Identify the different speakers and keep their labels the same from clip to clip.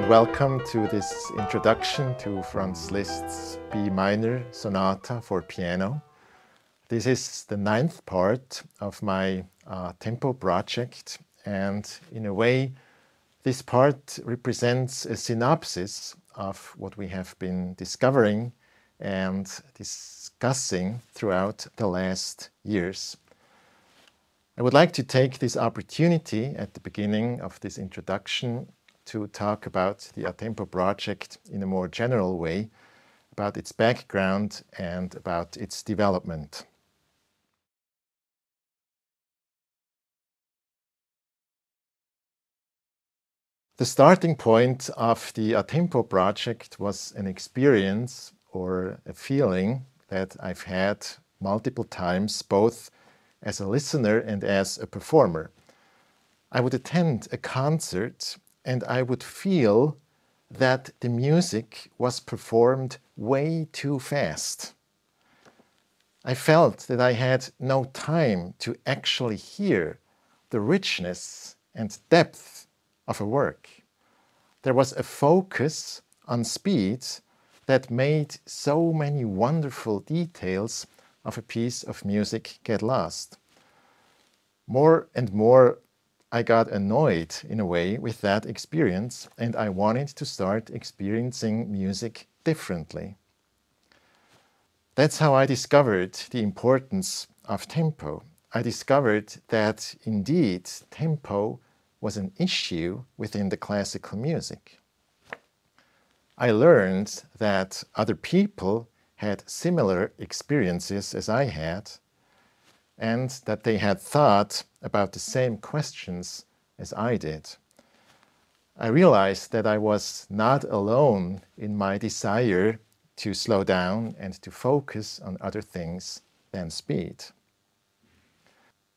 Speaker 1: welcome to this introduction to Franz Liszt's B minor Sonata for piano. This is the 9th part of my tempo project, and in a way this part represents a synopsis of what we have been discovering and discussing throughout the last years. I would like to take this opportunity at the beginning of this introduction to talk about the A Tempo project in a more general way, about its background and about its development. The starting point of the A Tempo project was an experience or a feeling that I've had multiple times, both as a listener and as a performer. I would attend a concert and I would feel that the music was performed way too fast. I felt that I had no time to actually hear the richness and depth of a work. There was a focus on speed that made so many wonderful details of a piece of music get lost. More and more I got annoyed in a way with that experience, and I wanted to start experiencing music differently. That's how I discovered the importance of tempo. I discovered that indeed tempo was an issue within the classical music. I learned that other people had similar experiences as I had, and that they had thought about the same questions as I did. I realized that I was not alone in my desire to slow down and to focus on other things than speed.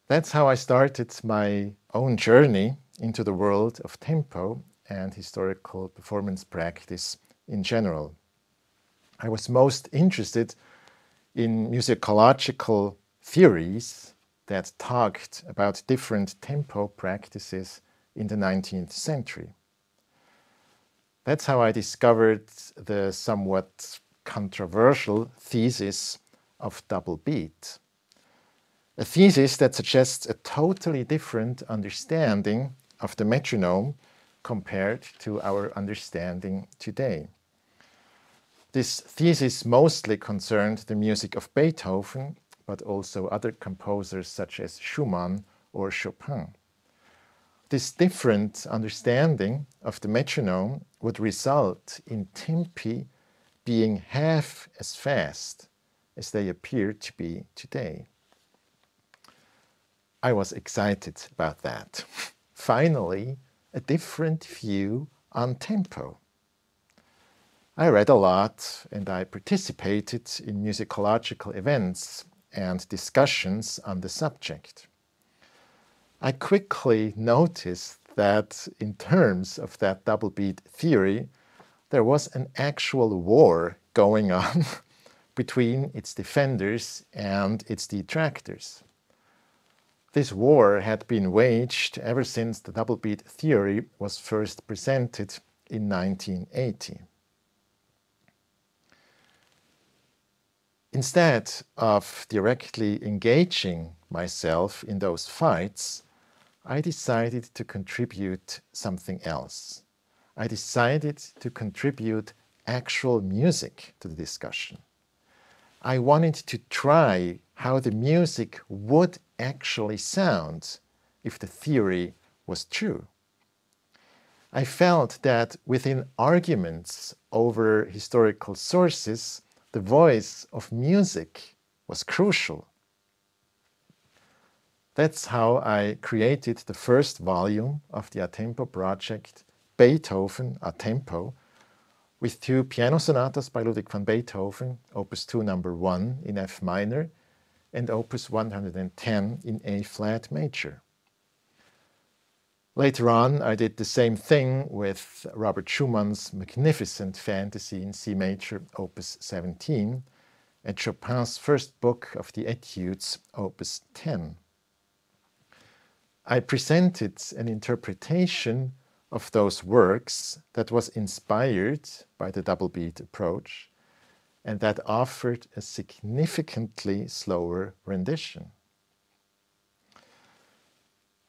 Speaker 1: That's how I started my own journey into the world of tempo and historical performance practice in general. I was most interested in musicological theories that talked about different tempo practices in the 19th century. That's how I discovered the somewhat controversial thesis of double beat. A thesis that suggests a totally different understanding of the metronome compared to our understanding today. This thesis mostly concerned the music of Beethoven, but also other composers such as Schumann or Chopin. This different understanding of the metronome would result in tempi being half as fast as they appear to be today. I was excited about that. Finally, a different view on tempo. I read a lot and I participated in musicological events and discussions on the subject. I quickly noticed that in terms of that double beat theory, there was an actual war going on between its defenders and its detractors. This war had been waged ever since the double beat theory was first presented in 1980. Instead of directly engaging myself in those fights, I decided to contribute something else. I decided to contribute actual music to the discussion. I wanted to try how the music would actually sound if the theory was true. I felt that within arguments over historical sources, the voice of music was crucial. That's how I created the first volume of the A Tempo project, Beethoven A Tempo, with 2 piano sonatas by Ludwig van Beethoven, Opus 2 number 1 in F minor and Opus 110 in A flat major. Later on, I did the same thing with Robert Schumann's magnificent Fantasy in C major, Opus 17, and Chopin's first book of the Etudes, Opus 10. I presented an interpretation of those works that was inspired by the double beat approach and that offered a significantly slower rendition.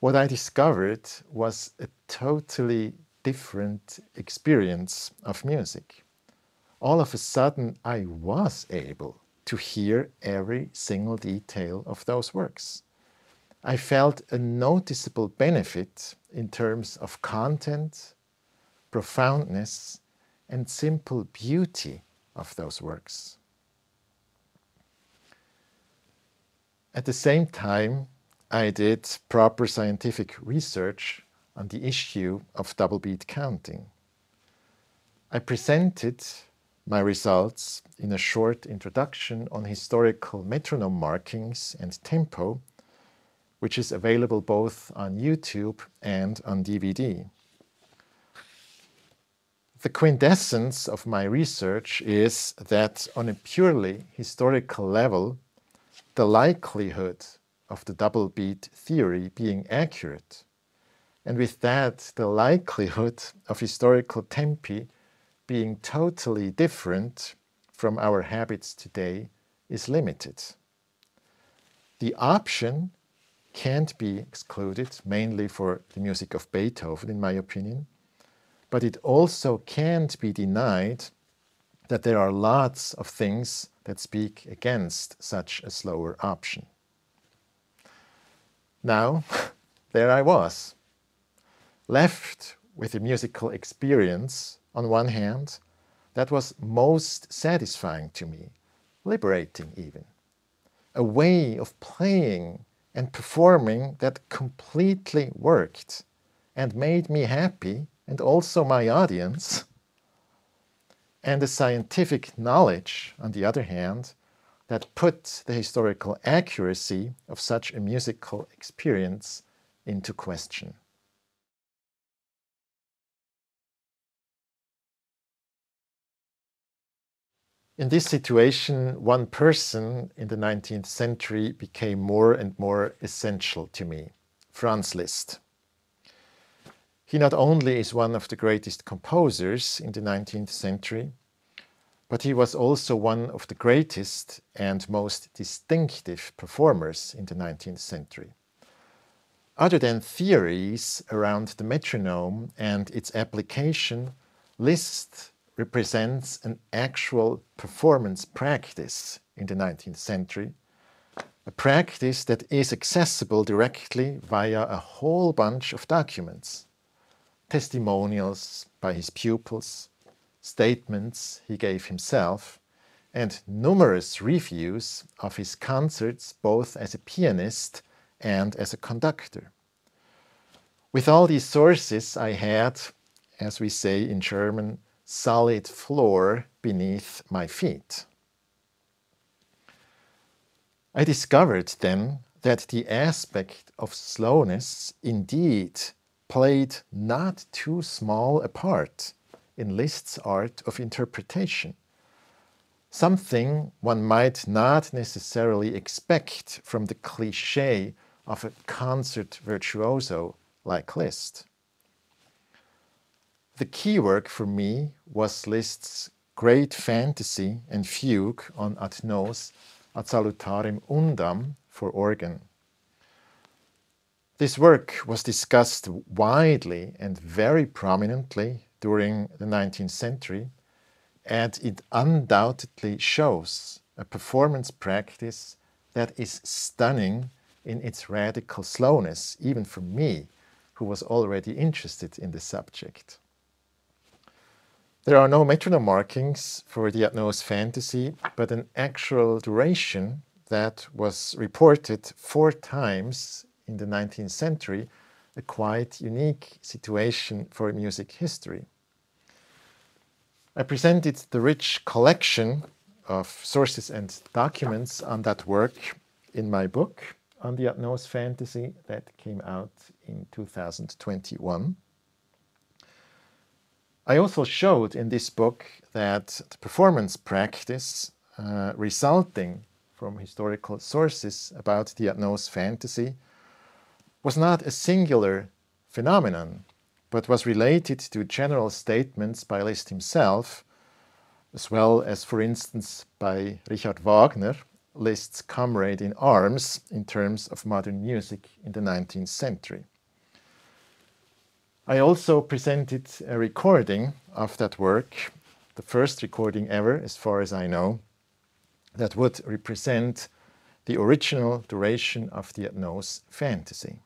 Speaker 1: What I discovered was a totally different experience of music. All of a sudden, I was able to hear every single detail of those works. I felt a noticeable benefit in terms of content, profoundness, and simple beauty of those works. At the same time, I did proper scientific research on the issue of double beat counting. I presented my results in a short introduction on historical metronome markings and tempo, which is available both on YouTube and on DVD. The quintessence of my research is that on a purely historical level, the likelihood of the double beat theory being accurate, and with that the likelihood of historical tempi being totally different from our habits today is limited. The option can't be excluded, mainly for the music of Beethoven, in my opinion, but it also can't be denied that there are lots of things that speak against such a slower option. Now, there I was, left with a musical experience, on one hand, that was most satisfying to me, liberating even. A way of playing and performing that completely worked and made me happy, and also my audience. And a scientific knowledge, on the other hand, that put the historical accuracy of such a musical experience into question. In this situation, one person in the 19th century became more and more essential to me, Franz Liszt. He not only is one of the greatest composers in the 19th century, but he was also one of the greatest and most distinctive performers in the 19th century. Other than theories around the metronome and its application, Liszt represents an actual performance practice in the 19th century, a practice that is accessible directly via a whole bunch of documents, testimonials by his pupils, statements he gave himself, and numerous reviews of his concerts both as a pianist and as a conductor. With all these sources, I had, as we say in German, solid floor beneath my feet. I discovered then that the aspect of slowness indeed played not too small a part in Liszt's art of interpretation, something one might not necessarily expect from the cliché of a concert virtuoso like Liszt. The key work for me was Liszt's great fantasy and fugue on Ad nos ad salutarem undam for organ. This work was discussed widely and very prominently during the 19th century, and it undoubtedly shows a performance practice that is stunning in its radical slowness, even for me, who was already interested in the subject. There are no metronome markings for the Ad nos fantasy, but an actual duration that was reported 4 times in the 19th century, a quite unique situation for music history. I presented the rich collection of sources and documents on that work in my book on the Ad nos fantasy that came out in 2021. I also showed in this book that the performance practice resulting from historical sources about the Ad nos fantasy was not a singular phenomenon, but was related to general statements by Liszt himself, as well as, for instance, by Richard Wagner, Liszt's comrade in arms in terms of modern music in the 19th century. I also presented a recording of that work, the first recording ever, as far as I know, that would represent the original duration of the Adnos Fantasy.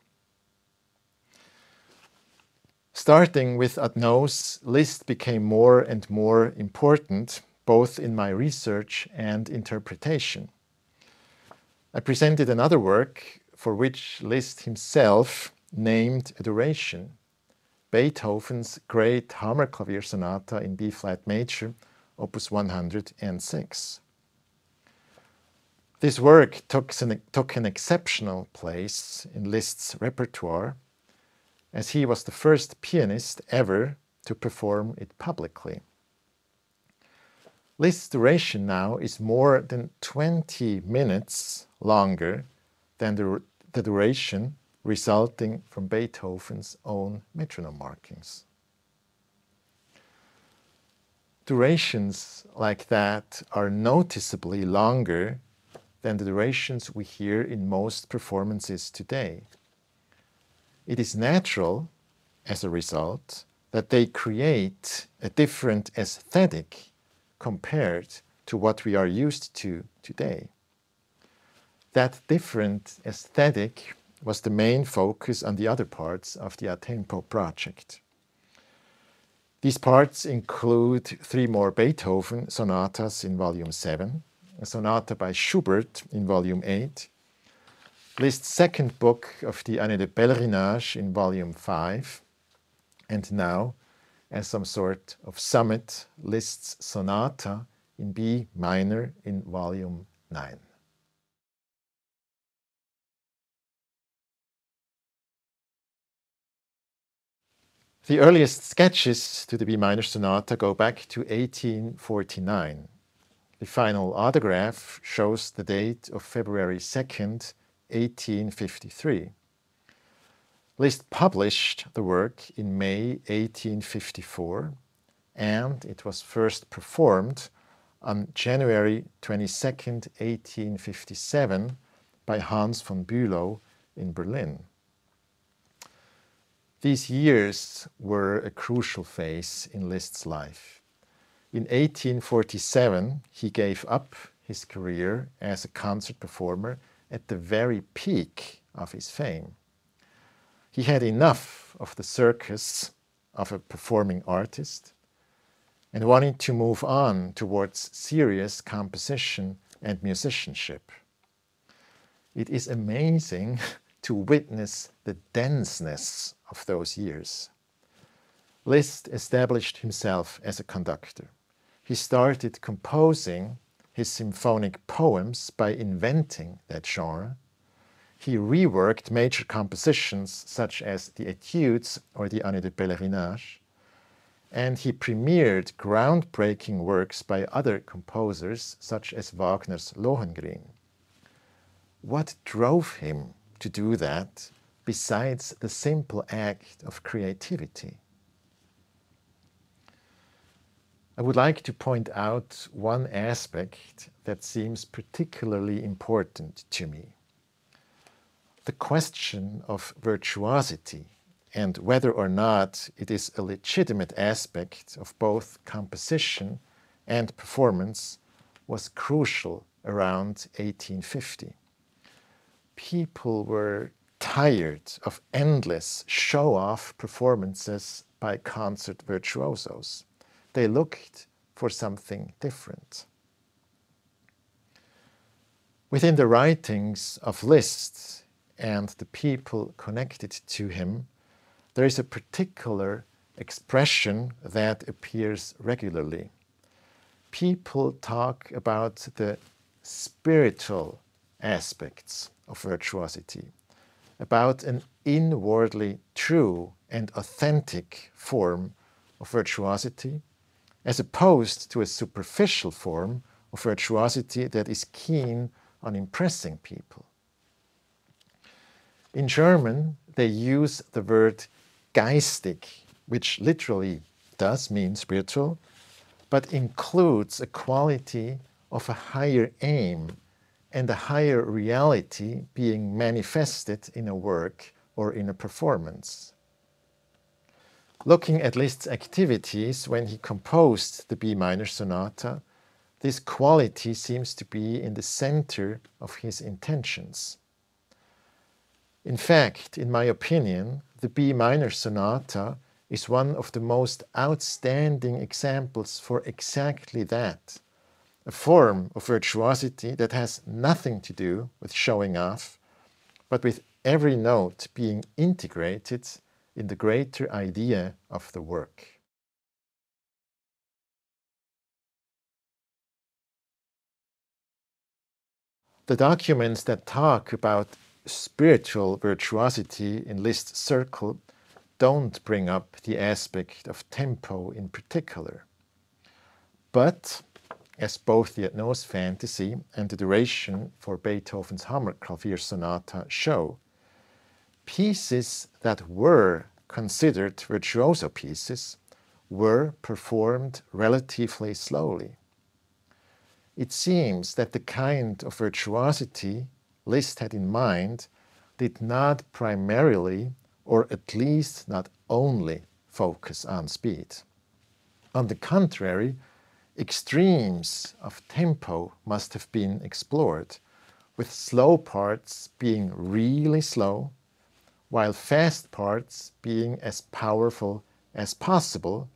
Speaker 1: Starting with Adnos, Liszt became more and more important, both in my research and interpretation. I presented another work for which Liszt himself named a duration, Beethoven's great Hammerklavier Sonata in B-flat major, opus 106. This work took an exceptional place in Liszt's repertoire, as he was the first pianist ever to perform it publicly. Liszt's duration now is more than 20 minutes longer than the duration resulting from Beethoven's own metronome markings. Durations like that are noticeably longer than the durations we hear in most performances today. It is natural, as a result, that they create a different aesthetic compared to what we are used to today. That different aesthetic was the main focus on the other parts of the A Tempo project. These parts include 3 more Beethoven sonatas in Volume 7, a sonata by Schubert in Volume 8, Liszt's second book of the Année de Pèlerinage in Volume 5, and now, as some sort of summit, Liszt's Sonata in B minor in Volume 9. The earliest sketches to the B minor sonata go back to 1849. The final autograph shows the date of February 2nd, 1853. Liszt published the work in May 1854, and it was first performed on January 22nd, 1857 by Hans von Bülow in Berlin. These years were a crucial phase in Liszt's life. In 1847, he gave up his career as a concert performer at the very peak of his fame. He had enough of the circus of a performing artist and wanted to move on towards serious composition and musicianship. It is amazing to witness the denseness of those years. Liszt established himself as a conductor. He started composing his symphonic poems by inventing that genre. He reworked major compositions such as the Etudes or the Année de Pèlerinage, and he premiered groundbreaking works by other composers such as Wagner's Lohengrin. What drove him to do that besides the simple act of creativity? I would like to point out one aspect that seems particularly important to me. The question of virtuosity and whether or not it is a legitimate aspect of both composition and performance was crucial around 1850. People were tired of endless show-off performances by concert virtuosos. They looked for something different. Within the writings of Liszt and the people connected to him, there is a particular expression that appears regularly. People talk about the spiritual aspects of virtuosity, about an inwardly true and authentic form of virtuosity, as opposed to a superficial form of virtuosity that is keen on impressing people. In German, they use the word geistig which literally does mean spiritual, but includes a quality of a higher aim and a higher reality being manifested in a work or in a performance. Looking at Liszt's activities when he composed the B minor sonata, this quality seems to be in the center of his intentions. In fact, in my opinion, the B minor sonata is one of the most outstanding examples for exactly that, a form of virtuosity that has nothing to do with showing off, but with every note being integrated in the greater idea of the work. The documents that talk about spiritual virtuosity in Liszt's circle don't bring up the aspect of tempo in particular. But, as both the Atnos Fantasy and the duration for Beethoven's Hammerklavier Sonata show, pieces that were considered virtuoso pieces were performed relatively slowly. It seems that the kind of virtuosity Liszt had in mind did not primarily, or at least not only, focus on speed. On the contrary, extremes of tempo must have been explored, with slow parts being really slow, while fast parts being as powerful as possible,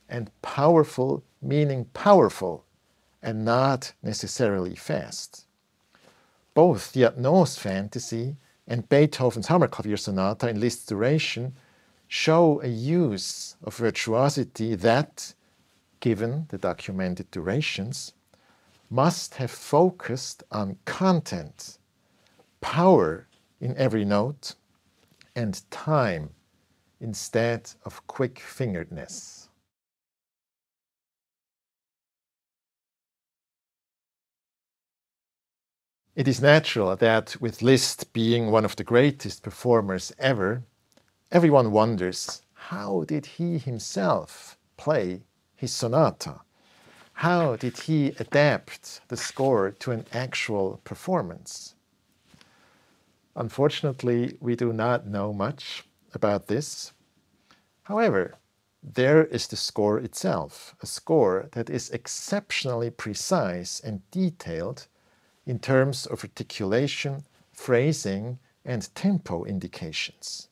Speaker 1: and powerful meaning powerful and not necessarily fast. Both the Atnos Fantasy and Beethoven's Hammerklavier Sonata in Liszt's duration show a use of virtuosity that, given the documented durations, must have focused on content, power in every note, and time instead of quick-fingeredness. It is natural that, with Liszt being one of the greatest performers ever, everyone wonders, how did he himself play his sonata? How did he adapt the score to an actual performance? Unfortunately, we do not know much about this. However, there is the score itself, a score that is exceptionally precise and detailed in terms of articulation, phrasing, and tempo indications.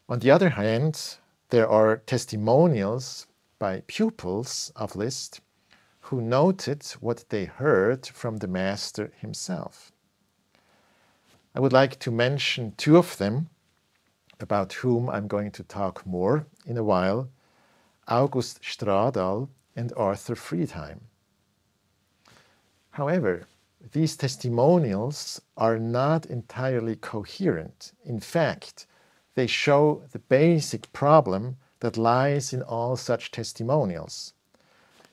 Speaker 1: On the other hand, there are testimonials by pupils of Liszt who noted what they heard from the master himself. I would like to mention two of them, about whom I'm going to talk more in a while, August Stradal and Arthur Friedheim. However, these testimonials are not entirely coherent. In fact, they show the basic problem that lies in all such testimonials.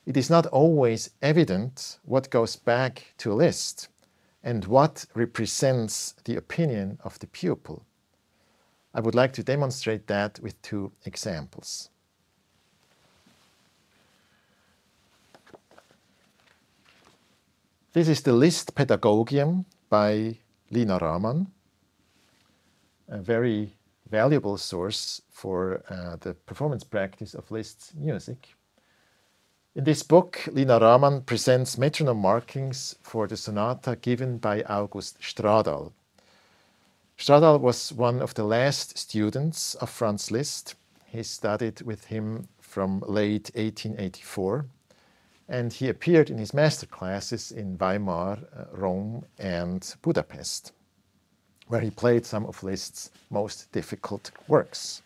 Speaker 1: It is not always evident what goes back to Liszt and what represents the opinion of the pupil. I would like to demonstrate that with two examples. This is the Liszt Pedagogium by Lina Rahman, a very valuable source for the performance practice of Liszt's music. In this book, Lina Rahman presents metronome markings for the sonata given by August Stradal. Stradal was one of the last students of Franz Liszt. He studied with him from late 1884, and he appeared in his master classes in Weimar, Rome, and Budapest, where he played some of Liszt's most difficult works.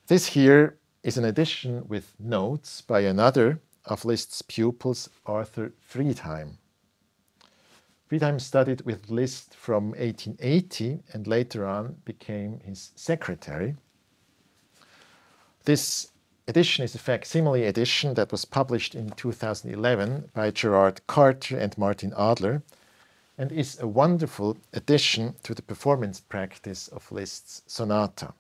Speaker 1: This here is an edition with notes by another of Liszt's pupils, Arthur Friedheim. Friedheim studied with Liszt from 1880 and later on became his secretary. This edition is a facsimile edition that was published in 2011 by Gerard Carter and Martin Adler, and is a wonderful addition to the performance practice of Liszt's sonata.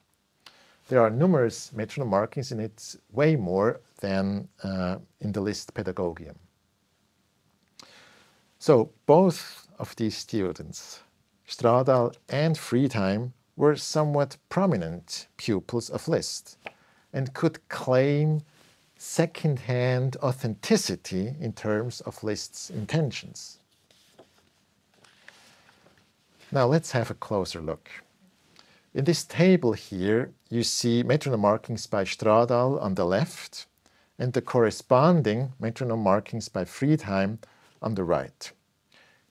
Speaker 1: There are numerous metronome markings in it, way more than in the Liszt Pedagogium. So both of these students, Stradal and Friedheim, were somewhat prominent pupils of Liszt and could claim second-hand authenticity in terms of Liszt's intentions. Now let's have a closer look. In this table here, you see metronome markings by Stradal on the left and the corresponding metronome markings by Friedheim on the right.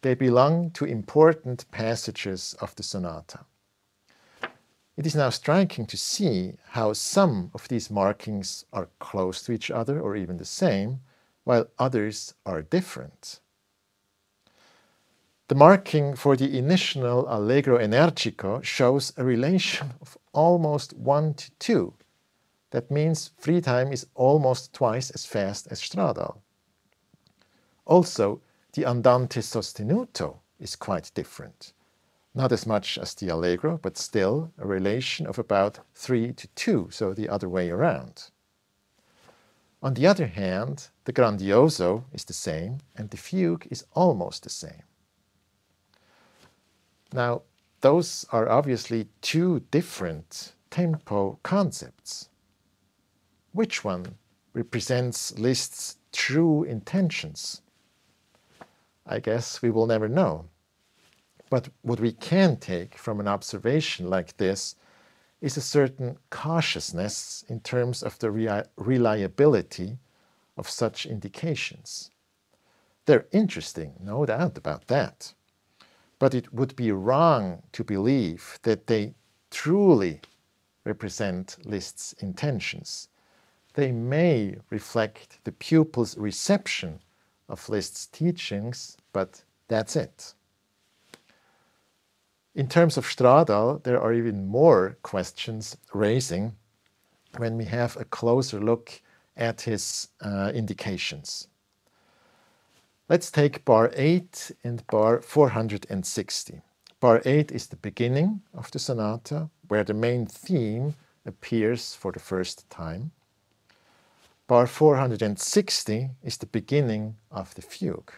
Speaker 1: They belong to important passages of the sonata. It is now striking to see how some of these markings are close to each other or even the same, while others are different. The marking for the initial Allegro Energico shows a relation of almost 1 to 2. That means Friedheim is almost twice as fast as Stradal. Also, the Andante sostenuto is quite different. Not as much as the Allegro, but still a relation of about 3 to 2, so the other way around. On the other hand, the Grandioso is the same and the Fugue is almost the same. Now, those are obviously two different tempo concepts. Which one represents Liszt's true intentions? I guess we will never know. But what we can take from an observation like this is a certain cautiousness in terms of the reliability of such indications. They're interesting, no doubt about that. But it would be wrong to believe that they truly represent Liszt's intentions. They may reflect the pupil's reception of Liszt's teachings, but that's it. In terms of Stradal, there are even more questions raising when we have a closer look at his indications. Let's take bar 8 and bar 460. Bar 8 is the beginning of the sonata, where the main theme appears for the first time. Bar 460 is the beginning of the fugue.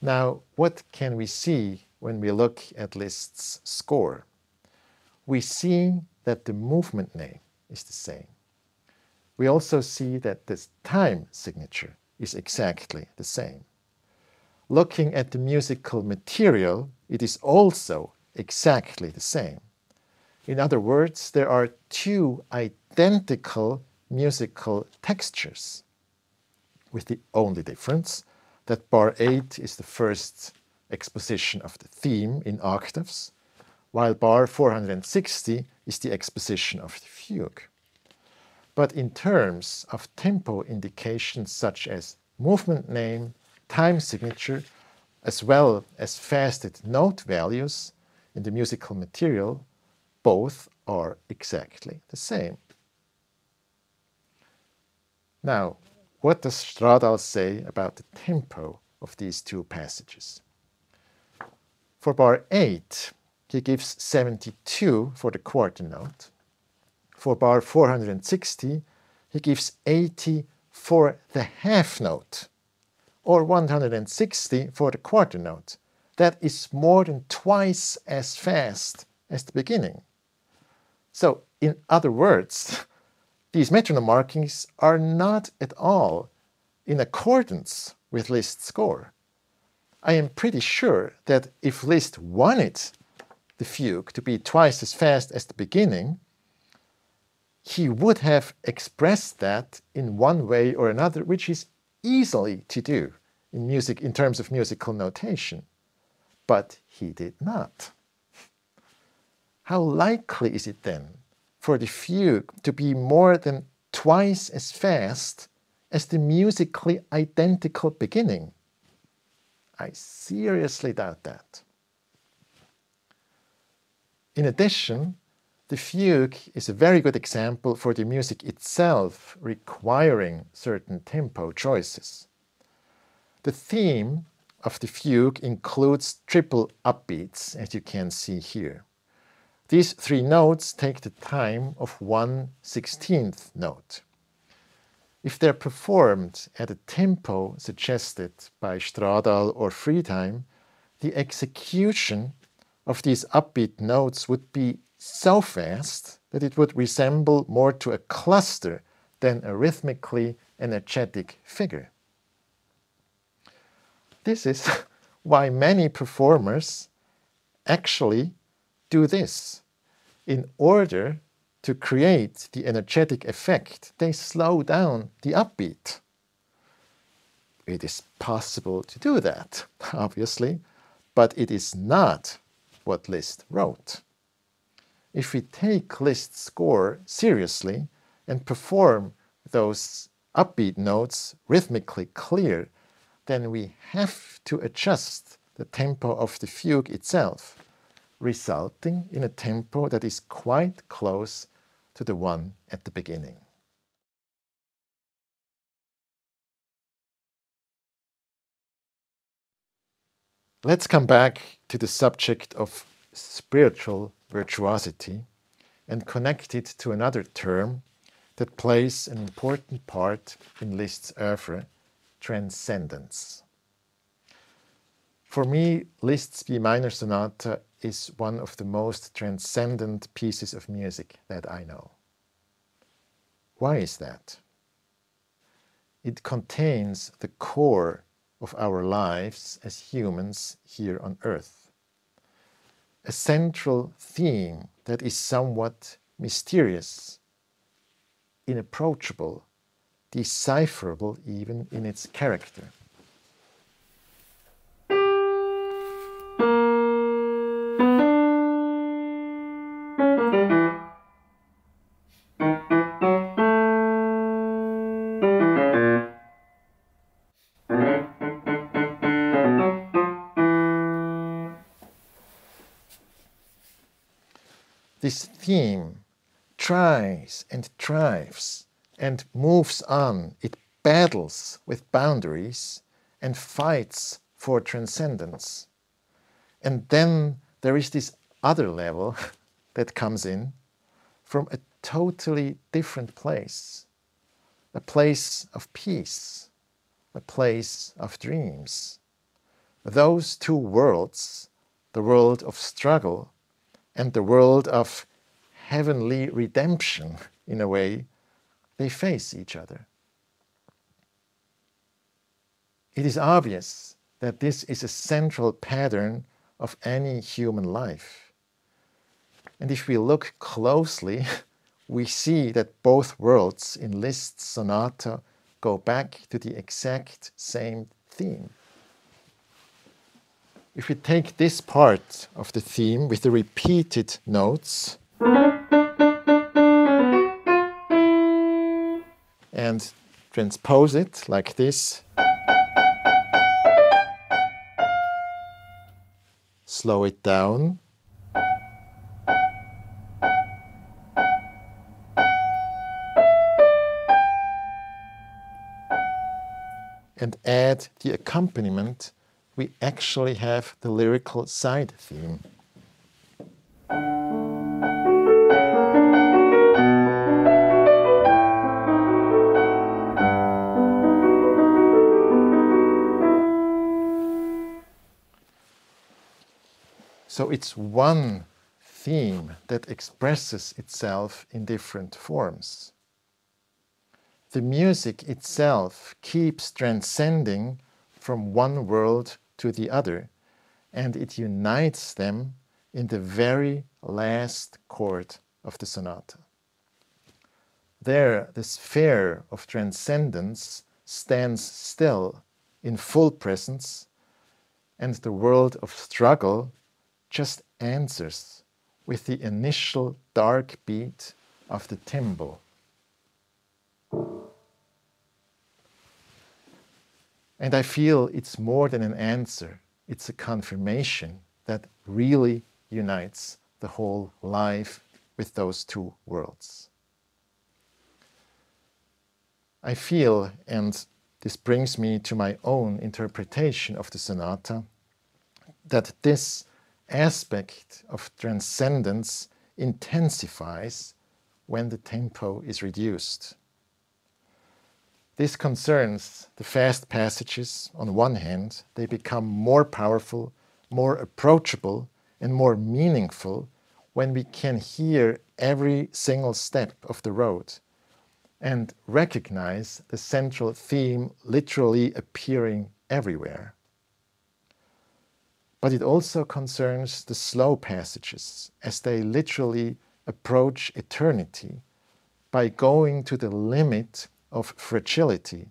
Speaker 1: Now, what can we see when we look at Liszt's score? We see that the movement name is the same. We also see that the time signature is exactly the same. Looking at the musical material, it is also exactly the same. In other words, there are two identical musical textures, with the only difference that bar 8 is the first exposition of the theme in octaves, while bar 460 is the exposition of the fugue. But in terms of tempo indications such as movement name, time signature, as well as fasted note values in the musical material, both are exactly the same. Now, what does Stradal say about the tempo of these two passages? For bar 8, he gives 72 for the quarter note. For bar 460, he gives 80 for the half note, or 160 for the quarter note. That is more than twice as fast as the beginning. So, in other words, these metronome markings are not at all in accordance with Liszt's score. I am pretty sure that if Liszt wanted the fugue to be twice as fast as the beginning, he would have expressed that in one way or another, which is easily to do in music in terms of musical notation. But he did not. How likely is it then for the fugue to be more than twice as fast as the musically identical beginning? I seriously doubt that. In addition, the fugue is a very good example for the music itself requiring certain tempo choices. The theme of the fugue includes triple upbeats, as you can see here. These three notes take the time of 1/16th note. If they're performed at a tempo suggested by Stradal or Friedheim, the execution of these upbeat notes would be so fast that it would resemble more to a cluster than a rhythmically energetic figure. This is why many performers actually do this. In order to create the energetic effect, they slow down the upbeat. It is possible to do that, obviously, but it is not what Liszt wrote. If we take Liszt's score seriously and perform those upbeat notes rhythmically clear, then we have to adjust the tempo of the fugue itself, resulting in a tempo that is quite close to the one at the beginning. Let's come back to the subject of spiritual virtuosity and connect it to another term that plays an important part in Liszt's oeuvre, transcendence. For me, Liszt's B minor sonata is one of the most transcendent pieces of music that I know. Why is that? It contains the core of our lives as humans here on earth. A central theme that is somewhat mysterious, inapproachable, decipherable even in its character. This theme tries and thrives and moves on. It battles with boundaries and fights for transcendence. And then there is this other level that comes in from a totally different place, a place of peace, a place of dreams. Those two worlds, the world of struggle and the world of heavenly redemption, in a way, they face each other. It is obvious that this is a central pattern of any human life. And if we look closely, we see that both worlds in Liszt's sonata go back to the exact same theme. If we take this part of the theme with the repeated notes and transpose it like this, slow it down, and add the accompaniment, we actually have the lyrical side theme. So it's one theme that expresses itself in different forms. The music itself keeps transcending from one world to the other, and it unites them in the very last chord of the sonata. There, the sphere of transcendence stands still in full presence, and the world of struggle just answers with the initial dark beat of the tempo. And I feel it's more than an answer, it's a confirmation that really unites the whole life with those two worlds. I feel, and this brings me to my own interpretation of the sonata, that this aspect of transcendence intensifies when the tempo is reduced. This concerns the fast passages. On one hand, they become more powerful, more approachable, and more meaningful when we can hear every single step of the road and recognize the central theme literally appearing everywhere. But it also concerns the slow passages, as they literally approach eternity by going to the limit of fragility,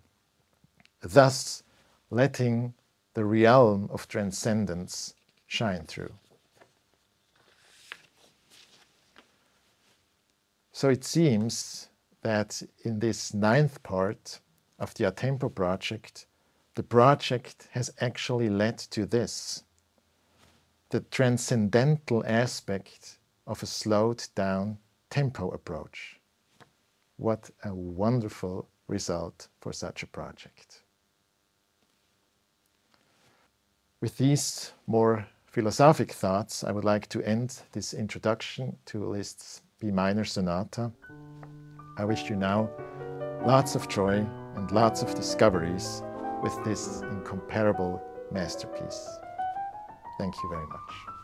Speaker 1: thus letting the realm of transcendence shine through. So it seems that in this 9th part of the A Tempo project, the project has actually led to this, the transcendental aspect of a slowed down tempo approach. What a wonderful result for such a project. With these more philosophic thoughts, I would like to end this introduction to Liszt's B minor sonata. I wish you now lots of joy and lots of discoveries with this incomparable masterpiece. Thank you very much.